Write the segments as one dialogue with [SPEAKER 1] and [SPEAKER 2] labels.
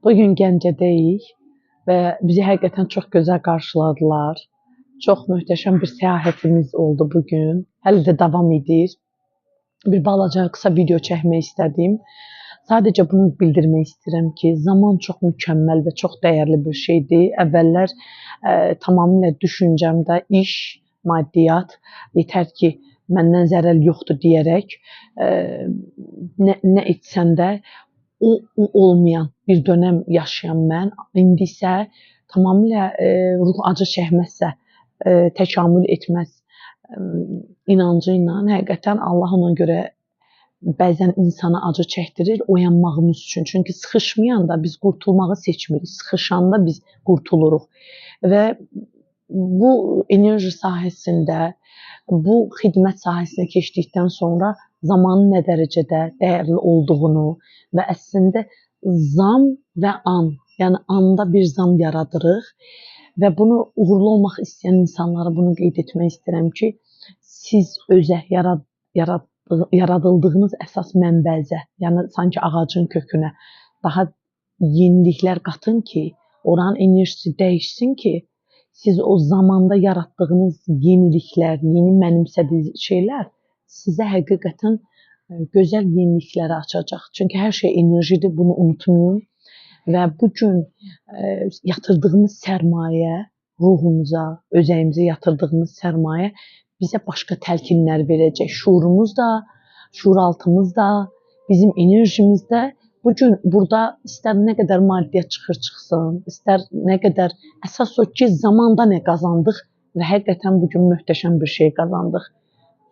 [SPEAKER 1] Bugün Gəncədəyik və bizi həqiqətən çox gözəl qarşıladılar. Çox möhtəşəm bir səyahətimiz oldu bugün. Hələ də davam edir. Bir balaca qısa video çəkmək istədim. Sadəcə bunu bildirmək istəyirəm ki, zaman çox mükəmməl və çox dəyərli bir şeydir. Əvvəllər tamamilə düşüncəmdə iş, maddiyyat, yetər ki, məndən zərər yoxdur deyərək nə etsən də o olmayan bir dönəm yaşayan mən, indi isə tamamilə ruh acı çəkməzsə təkamül etməz inancı ilə həqiqətən Allah ona görə bəzən insana acı çəkdirir oyanmağımız üçün. Çünki sıxışmayanda biz qurtulmağı seçmirik, sıxışanda biz qurtuluruq. Və bu enerji sahəsində, bu xidmət sahəsinə keçdikdən sonra zamanın nə dərəcədə dəyərli olduğunu və əslində zam və an, yəni anda bir zam yaradırıq və bunu uğurlu olmaq istəyən insanlara bunu qeyd etmək istəyirəm ki, siz özə yaradıldığınız əsas mənbəzə, yəni sanki ağacın kökünə daha yeniliklər qatın ki, oranın enerjisi dəyişsin ki, siz o zamanda yaratdığınız yeniliklər, yeni mənimsədiyiniz şeylər sizə həqiqətən gözəl yenilikləri açacaq. Çünki hər şey enerjidir, bunu unutmayın. Və bugün yatırdığımız sərmayə, ruhumuza, özəyimizə yatırdığımız sərmayə bizə başqa təlkinlər verəcək. Şuurumuz da, şuuraltımız da, bizim enerjimiz də bugün burada istər nə qədər maddiyyat çıxsın, istər nə qədər əsas o ki, zamanda nə qazandıq və həqiqətən bugün möhtəşəm bir şey qazandıq.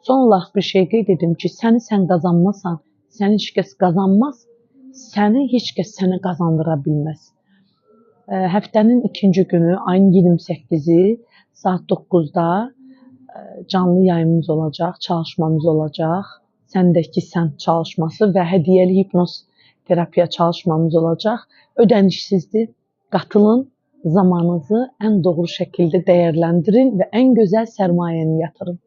[SPEAKER 1] Son olaraq bir şey qeyd edim ki, səni sən qazanmasan, səni heç kəs qazanmaz, səni heç kəs sənə qazandıra bilməz. Həftənin ikinci günü, ayın 28-i saat 9-da canlı yayımımız olacaq, çalışmamız olacaq. Səndəki sən çalışması və hədiyyəli hipnoz terapiya çalışmamız olacaq. Ödənişsizdir. Qatılın, zamanınızı ən doğru şəkildə dəyərləndirin və ən gözəl sərmayəni yatırın.